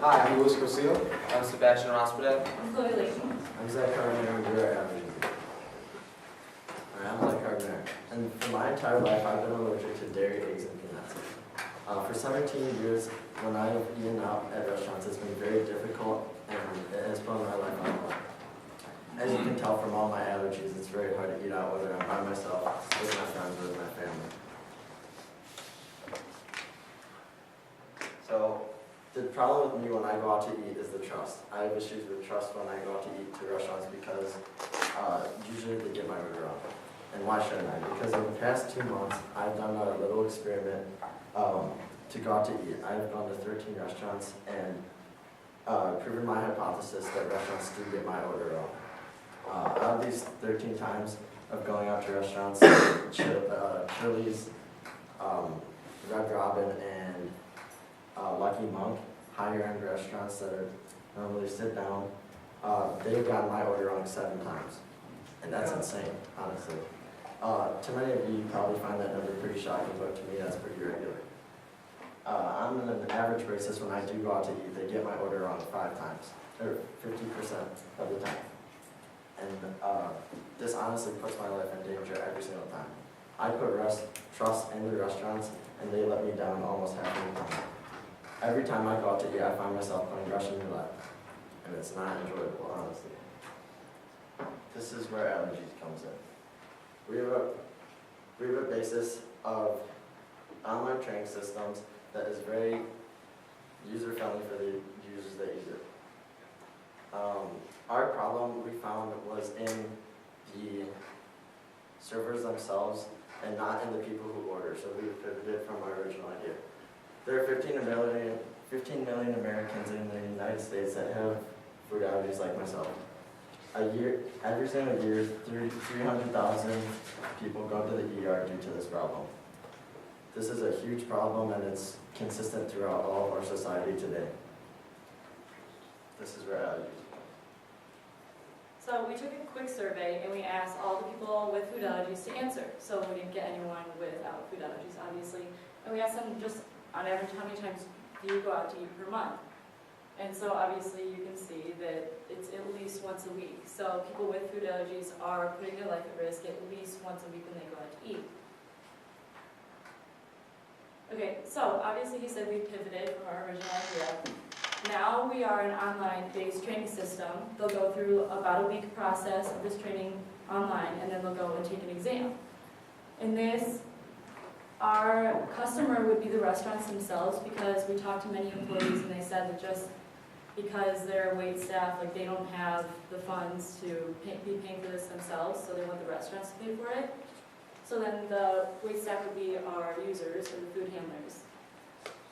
Hi, I'm Louis Cosil. I'm Sebastian Rospedek. I'm Chloe Layton. I'm Zach Carter, and we're at AllergEZ. I'm Zach Carter, and for my entire life, I've been allergic to dairy, eggs, and peanuts. For 17 years, when I've eaten out at restaurants, it's been very difficult, and it has put my life on hold. As you can tell from all my allergies, it's very hard to eat out, whether I'm by myself, with my friends, or with my family. So, the problem with me when I go out to eat is the trust. I have issues with trust when I go out to eat to restaurants because usually they get my order wrong. And why shouldn't I? Because in the past 2 months, I've done a little experiment to go out to eat. I've gone to 13 restaurants and proven my hypothesis that restaurants do get my order wrong. Out of these 13 times of going out to restaurants, Chili's, Red Robin, and Lucky Monk, higher end restaurants that are normally sit down, they've gotten my order wrong 7 times. And that's insane, honestly. To many of you probably find that number pretty shocking, but to me that's pretty regular. On an average basis, when I do go out to eat, they get my order wrong 5 times, or 50% of the time. And this honestly puts my life in danger every single time. I put trust in the restaurants, and they let me down almost half the time. Every time I go out to eat, I find myself playing Russian roulette, and it's not enjoyable, honestly. This is where AllergEZ comes in. We have a basis of online training systems that is very user-friendly for the users that use it. Our problem we found was in the servers themselves and not in the people who order, so we pivoted from our original idea. There are 15 million Americans in the United States that have food allergies like myself. Every single year, 300,000 people go to the ER due to this problem. This is a huge problem, and it's consistent throughout all of our society today. This is where AllergEZ. So we took a quick survey and we asked all the people with food allergies to answer. So we didn't get anyone without food allergies, obviously. And we asked them just on average how many times do you go out to eat per month? And so obviously you can see that it's at least once a week. So people with food allergies are putting their life at risk at least once a week when they go out to eat. Okay, so obviously he said we pivoted from our original idea. Now we are an online-based training system. They'll go through about a week process of this training online, and then they'll go and take an exam. In this, our customer would be the restaurants themselves, because we talked to many employees and they said that just because they're wait staff, like they don't have the funds to be paying for this themselves, so they want the restaurants to pay for it. So then the wait staff would be our users or the food handlers.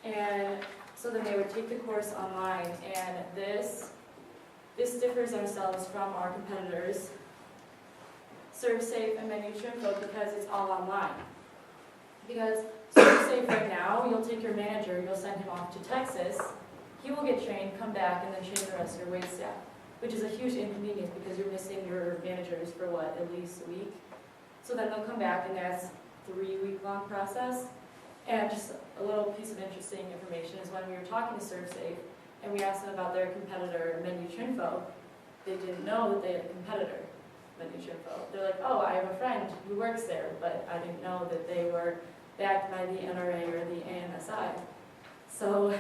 And so then they would take the course online, and this differs ourselves from our competitors, ServSafe and MenuTrimFo, because it's all online. Because ServSafe right now, you'll take your manager, you'll send him off to Texas, he will get trained, come back, and then train the rest of your wait staff, which is a huge inconvenience because you're missing your managers for what, at least a week? So then they'll come back, and that's a 3-week-long process. And just a little piece of interesting information is when we were talking to ServSafe and we asked them about their competitor, MenuTrimFo, they didn't know that they had a competitor, MenuTrimFo. They're like, oh, I have a friend who works there, but I didn't know that they were backed by the NRA or the ANSI. So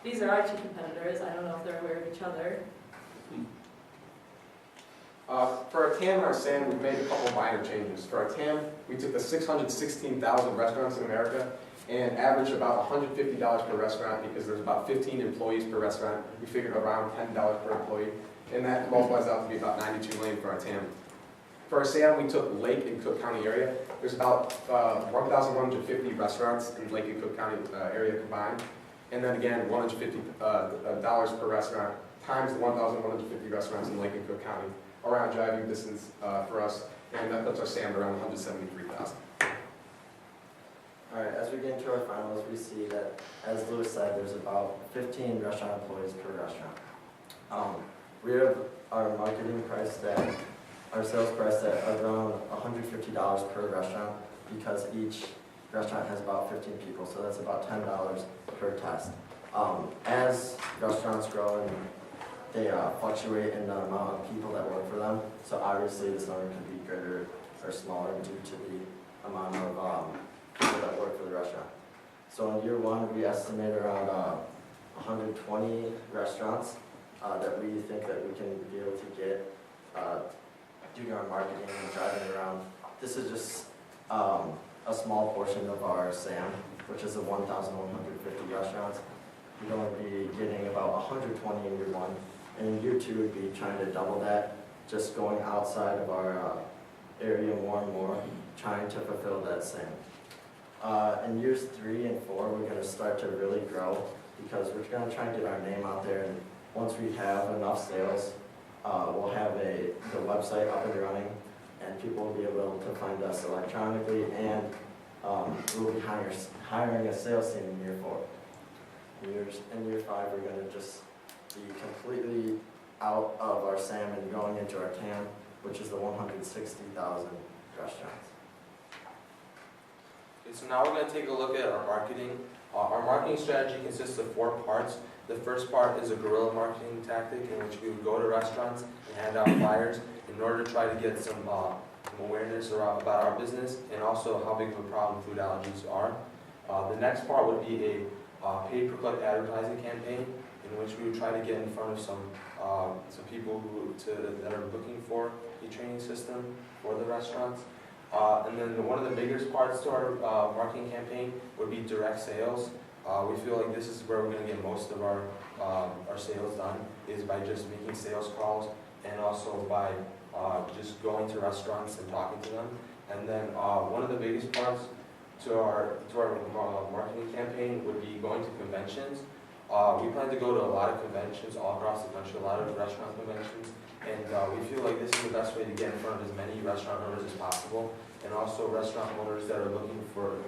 these are our 2 competitors. I don't know if they're aware of each other. For our TAM and our SAM, we've made a couple minor changes. For our TAM, we took the 616,000 restaurants in America and averaged about $150 per restaurant because there's about 15 employees per restaurant. We figured around $10 per employee, and that multiplies out to be about 92 million for our TAM. For our SAM, we took Lake and Cook County area. There's about 1,150 restaurants in Lake and Cook County area combined. And then again, $150 per restaurant times the 1,150 restaurants in Lake and Cook County, around driving distance for us, and that puts our SAM around 173,000. All right, as we get into our finals, we see that, as Lewis said, there's about 15 restaurant employees per restaurant. We have our marketing price that, our sales price at around $150 per restaurant, because each restaurant has about 15 people, so that's about $10 per test. As restaurants grow and they fluctuate in the amount of people that work for them. So obviously this number can be greater or smaller due to the amount of people that work for the restaurant. So in year one, we estimate around 120 restaurants that we think that we can be able to get due to our marketing and driving around. This is just a small portion of our SAM, which is the 1,150 restaurants. We're going to be getting about 120 in year one. And in year two, we'd be trying to double that, just going outside of our area more and more, trying to fulfill that SAM. In years 3 and 4, we're going to start to really grow because we're going to try and get our name out there. And once we have enough sales, we'll have the website up and running, and people will be able to find us electronically, and we'll be hiring a sales team in year 4. In year 5, we're going to just be completely out of our SAM and going into our TAM, which is the 160,000 restaurants. Okay, so now we're going to take a look at our marketing. Our marketing strategy consists of 4 parts. The first part is a guerrilla marketing tactic in which we would go to restaurants and hand out flyers in order to try to get some awareness about our business and also how big of a problem food allergies are. The next part would be a pay-per-click advertising campaign in which we would try to get in front of some people that are looking for a training system for the restaurants. And then one of the biggest parts to our marketing campaign would be direct sales. We feel like this is where we're going to get most of our sales done, is by just making sales calls and also by just going to restaurants and talking to them. And then one of the biggest parts to our marketing campaign would be going to conventions. We plan to go to a lot of conventions all across the country, a lot of restaurant conventions, and we feel like this is the best way to get in front of as many restaurant owners as possible, and also restaurant owners that are looking for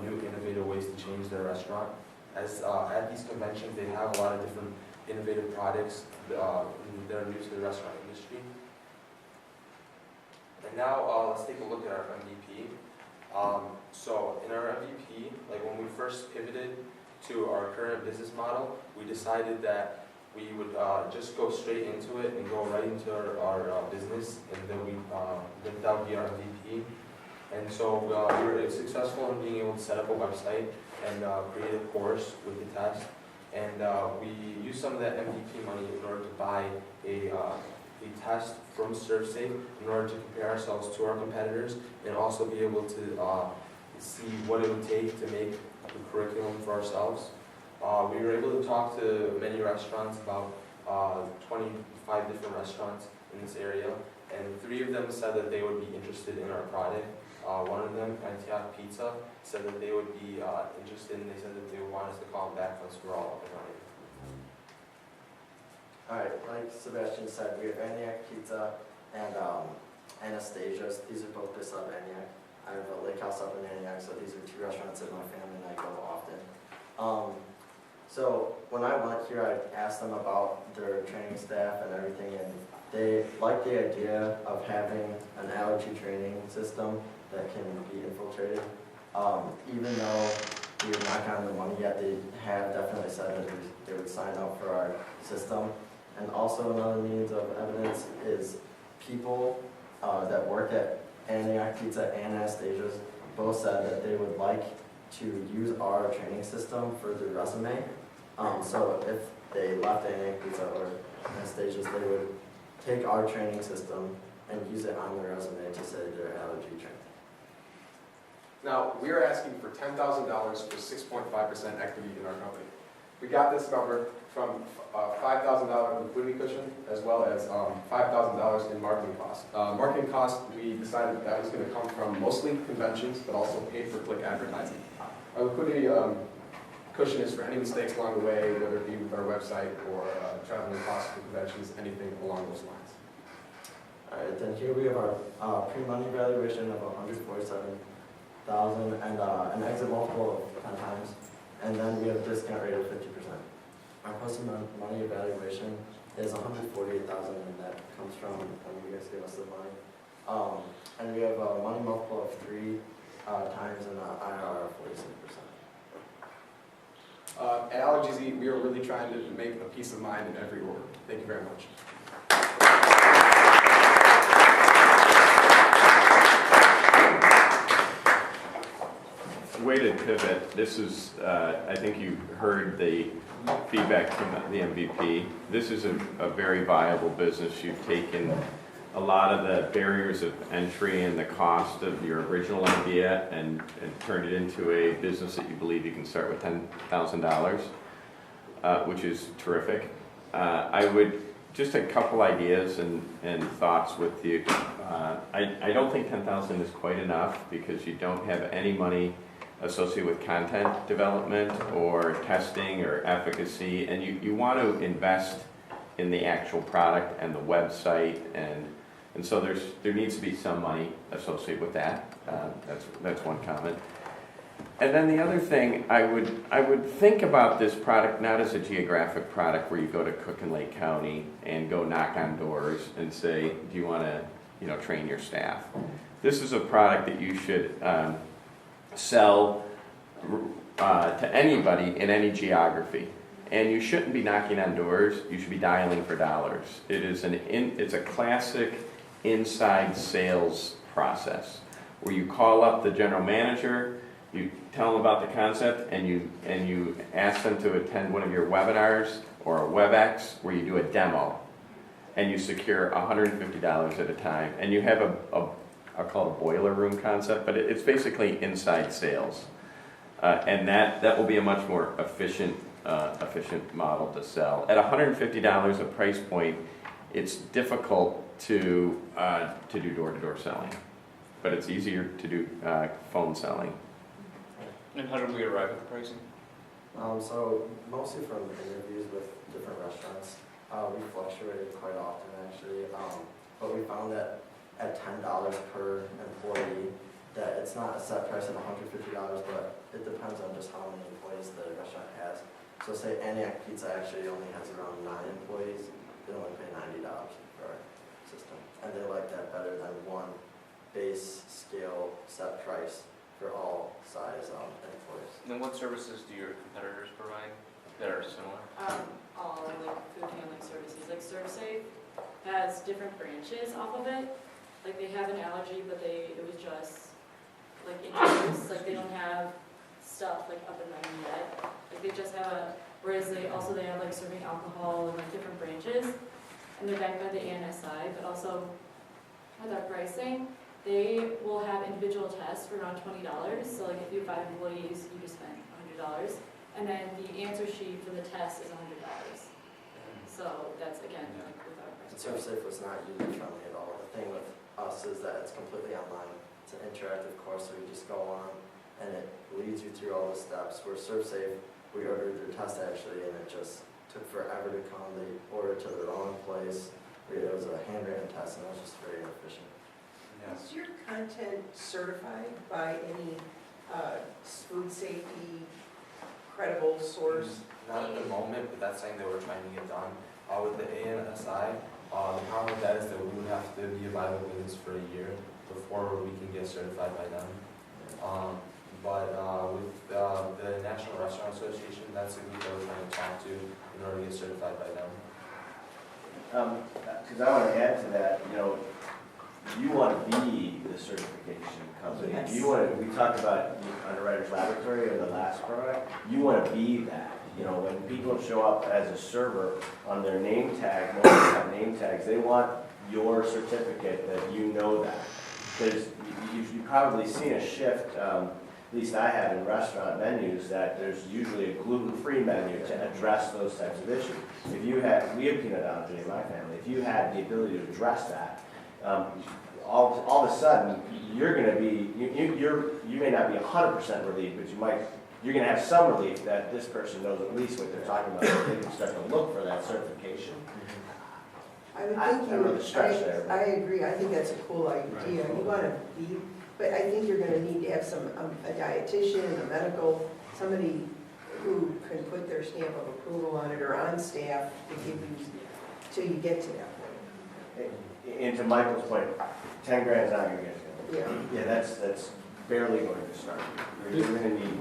new innovative ways to change their restaurant. As at these conventions, they have a lot of different innovative products that are new to the restaurant industry. And now let's take a look at our MVP. So in our MVP, like when we first pivoted to our current business model, we decided that we would just go straight into it and go right into our business, and then that would be our MVP. And so we were successful in being able to set up a website and create a course with the test. And we used some of that MVP money in order to buy a test from ServSafe in order to compare ourselves to our competitors and also be able to see what it would take to make the curriculum for ourselves. We were able to talk to many restaurants, about 25 different restaurants in this area, and 3 of them said that they would be interested in our product. One of them, Antioch Pizza, said that they would be interested, and they said that they would want us to call them back once we're all up and running. Alright, like Sebastian said, we have Antioch Pizza and Anastasia's. These are both based out of Antioch. I have a lake house up in Antioch, so these are 2 restaurants that my family and I go often. So when I went here, I asked them about their training staff and everything, and they like the idea of having an allergy training system that can be infiltrated. Even though we have not gotten the money yet, they have definitely said that they would sign up for our system. And also another means of evidence is people that work at Antioch Pizza and Anastasia's both said that they would like to use our training system for their resume. So if they left Antioch Pizza or Anastasia's, they would take our training system and use it on their resume to say they're allergy trained. Now, we are asking for $10,000 for 6.5% equity in our company. We got this number from $5,000 liquidity cushion, as well as $5,000 in marketing costs. Marketing costs, we decided that was going to come from mostly conventions, but also pay-per-click advertising. Our liquidity cushion is for any mistakes along the way, whether it be with our website or traveling costs for conventions, anything along those lines. Alright, then here we have our pre-money valuation of $147,000 and an exit multiple of 10 times. And then we have a discount rate of 50%. Our post-money evaluation is $148,000, and that comes from when you guys give us the money. And we have a money multiple of 3 times and an IRR of 46%. At AllergEZ, we are really trying to make a peace of mind in every order. Thank you very much. Way to pivot. This is, I think you heard the feedback from the MVP. This is a very viable business. You've taken a lot of the barriers of entry and the cost of your original idea and turned it into a business that you believe you can start with $10,000, which is terrific. I would, just a couple ideas and thoughts with you. I don't think 10,000 is quite enough because you don't have any money associated with content development or testing or efficacy, and you want to invest in the actual product and the website, and so there needs to be some money associated with that. That's one comment. And then the other thing, I would think about this product not as a geographic product where you go to Cook and Lake County and go knock on doors and say, do you want to train your staff? This is a product that you should sell to anybody in any geography, and you shouldn't be knocking on doors. You should be dialing for dollars. It's a classic inside sales process where you call up the general manager, you tell them about the concept, and you ask them to attend one of your webinars or a WebEx where you do a demo, and you secure $150 at a time, and you have I'll call it a boiler room concept, but it's basically inside sales. And that will be a much more efficient model to sell. At $150 a price point, it's difficult to do door-to-door selling, but it's easier to do phone selling. And how did we arrive at the pricing? So mostly from interviews with different restaurants, we fluctuated quite often actually, but we found that at $10 per employee, that it's not a set price of $150, but it depends on just how many employees the restaurant has. So say Antioch Pizza actually only has around 9 employees, they only pay $90 for our system. And they like that better than one base scale set price for all size employees. And then what services do your competitors provide that are similar? All like food handling services, like ServSafe has different branches off of it. Like they have an allergy, but it was just like introduced. Like they don't have stuff like up and running yet. Like they just have whereas they have like serving alcohol and like different branches, and they're backed by the ANSI. But also with our pricing, they will have individual tests for around $20. So like if you have 5 employees, you just spend $100, and then the answer sheet for the test is $100. So that's again like with our pricing. ServSafe was not user friendly at all. The thing with us is that it's completely online. It's an interactive course, so you just go on and it leads you through all the steps. Where ServSafe, we ordered their test actually, and it just took forever to come. They ordered to the wrong place. It was a handwritten test, and it was just very inefficient. Is your content certified by any food safety credible source? Not at the moment, but that's something that we're trying to get done. With the ANSI, the problem with that is that we would have to be a viable business for a year before we can get certified by them. But with the National Restaurant Association, that's the group that we're trying to talk to in order to get certified by them. Because I want to add to that, you want to be the certification company. Yes. We talked about Underwriters Laboratory or the last product. You want to be that. When people show up as a server on their name tag, most of them have name tags, they want your certificate that you know that. Because you've probably seen a shift, at least I have in restaurant menus, that there's usually a gluten-free menu to address those types of issues. We have peanut allergy in my family. If you had the ability to address that, all of a sudden you're going to be, you may not be 100% relieved, but you're going to have some relief that this person knows at least what they're talking about. They can start to look for that certification. I would I think really stretch there. I agree. I think that's a cool idea. You want to be, but I think you're going to need to have a dietitian, a medical, somebody who can put their stamp of approval on it or on staff to give you till you get to that point. And to Michael's point, 10 grand is not going to get you. Yeah. Yeah, that's barely going to start. You're going to need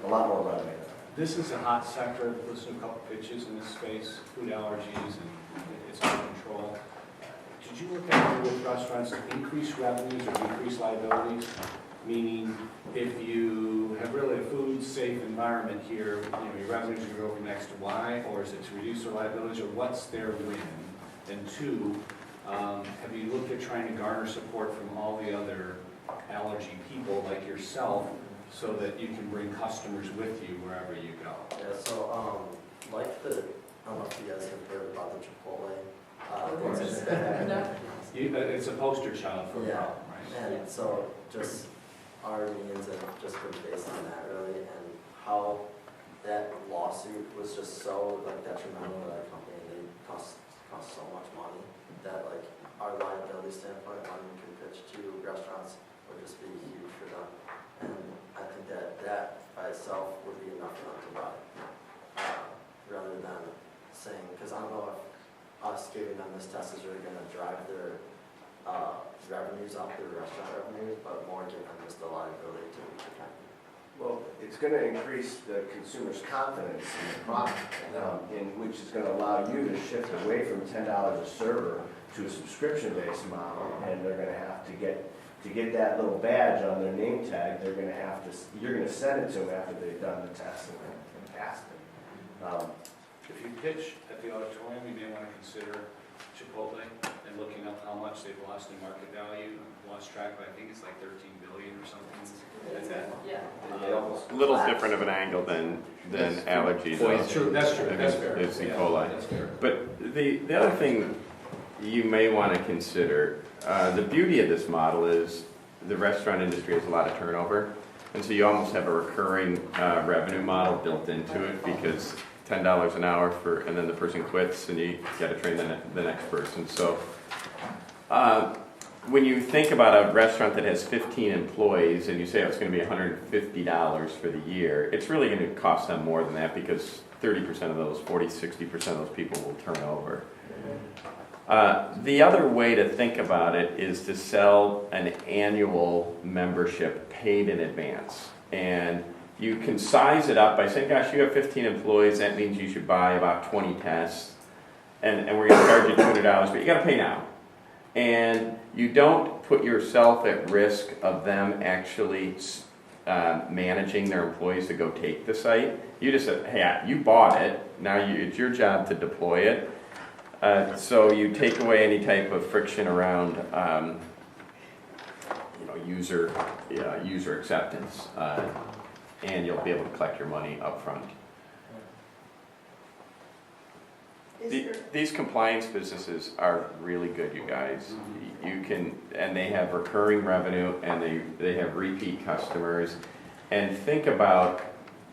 a lot more runway. This is a hot sector. I've listened to a couple pitches in this space, food allergies, and it's out of control. Did you look at with restaurants to increase revenues or decrease liabilities? Meaning, if you have really a food-safe environment here, your revenues are going to go from X to Y, or is it to reduce their liabilities, or what's their win? And two, have you looked at trying to garner support from all the other allergy people like yourself so that you can bring customers with you wherever you go? Yeah, so, I don't know if you guys have heard about the Chipotle. It's a poster child for a Yeah. problem, right? And so just our meetings have just been based on that really, and how that lawsuit was just so like detrimental to that company. They cost so much money that like our liability standpoint, when we can pitch to restaurants, would just be huge for them. And I think that by itself would be enough for them to buy, rather than saying, because I don't know if us giving them this test is really going to drive their revenues up, their restaurant revenues, but more give them just the liability to protect. Well, it's going to increase the consumer's confidence in the product, which is going to allow you to shift away from $10 a server to a subscription-based model, and they're going to have to get that little badge on their name tag. They're going to have to. You're going to send it to them after they've done the test and passed it. If you pitch at the auditorium, you may want to consider Chipotle and looking up how much they've lost in market value. I've lost track, but I think it's like 13 billion or something. And then, Yeah. A little different of an angle than allergies. That's true, that's fair. It's E. Yeah, coli. that's fair. But the other thing you may want to consider, the beauty of this model is the restaurant industry has a lot of turnover. And so you almost have a recurring revenue model built into it because $10 an hour and then the person quits and you got to train the next person. So when you think about a restaurant that has 15 employees and you say it's going to be $150 for the year, it's really going to cost them more than that because 30% of those, 60% of those people will turn over. The other way to think about it is to sell an annual membership paid in advance. And you can size it up by saying, gosh, you have 15 employees, that means you should buy about 20 tests, and we're going to charge you $200, but you got to pay now. And you don't put yourself at risk of them actually managing their employees to go take the site. You just said, hey, you bought it, now it's your job to deploy it. So you take away any type of friction around user acceptance, and you'll be able to collect your money up front. These compliance businesses are really good, you guys. And they have recurring revenue, and they have repeat customers. And think about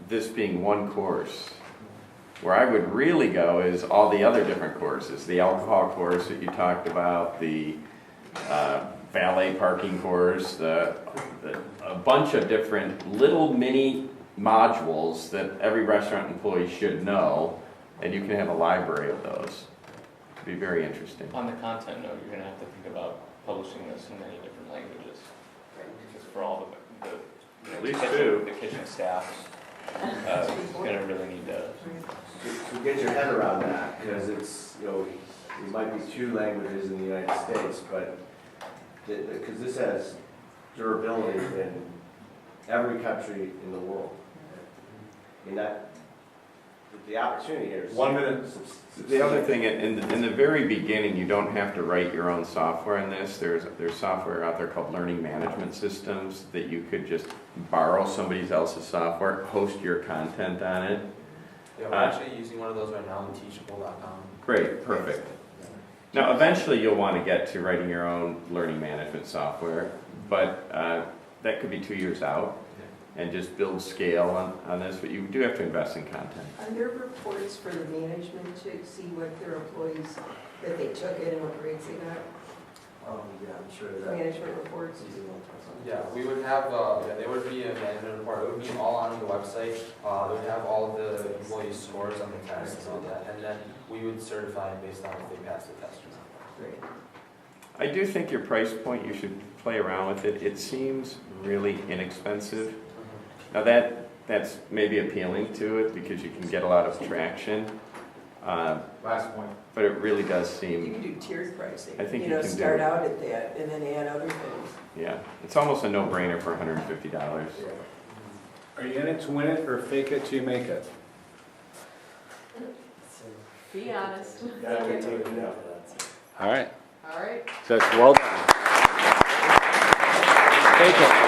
this being one course. Where I would really go is all the other different courses, the alcohol course that you talked about, the valet parking course, a bunch of different little mini modules that every restaurant employee should know, and you can have a library of those. It'd be very interesting. On the content note, you're going to have to think about publishing this in many different languages. Just for all the At least two. The kitchen staff is going to really need to get your head around that, because it's, it might be 2 languages in the United States, but because this has durability in every country in the world. I mean, the opportunity here is 1 minute. The other thing, in the very beginning, you don't have to write your own software in this. There's software out there called learning management systems that you could just borrow somebody else's software, host your content on it. Yeah, we're actually using one of those right now on teachable.com. Great, perfect. Now, eventually you'll want to get to writing your own learning management software, but that could be 2 years out, and just build scale on this, but you do have to invest in content. Are there reports for the management to see what their employees, that they took it and what grades they got? Yeah, I'm sure that. Management reports? Yeah, we would have, there would be a management report. It would be all on the website. It would have all of the employees' scores on the test and all that, and then we would certify it based on if they passed the test or not. Great. I do think your price point, you should play around with it. It seems really inexpensive. Now that that's maybe appealing to it because you can get a lot of traction. Last point. But it really does You seem, can do tiered pricing. I think You you know, can do start it. out at that and then add other things. yeah, it's almost a no-brainer for $150. Are you in it to win it or fake it till you make it? Be honest. Gotta wait till you know. All right, All right. so that's well done. Take it.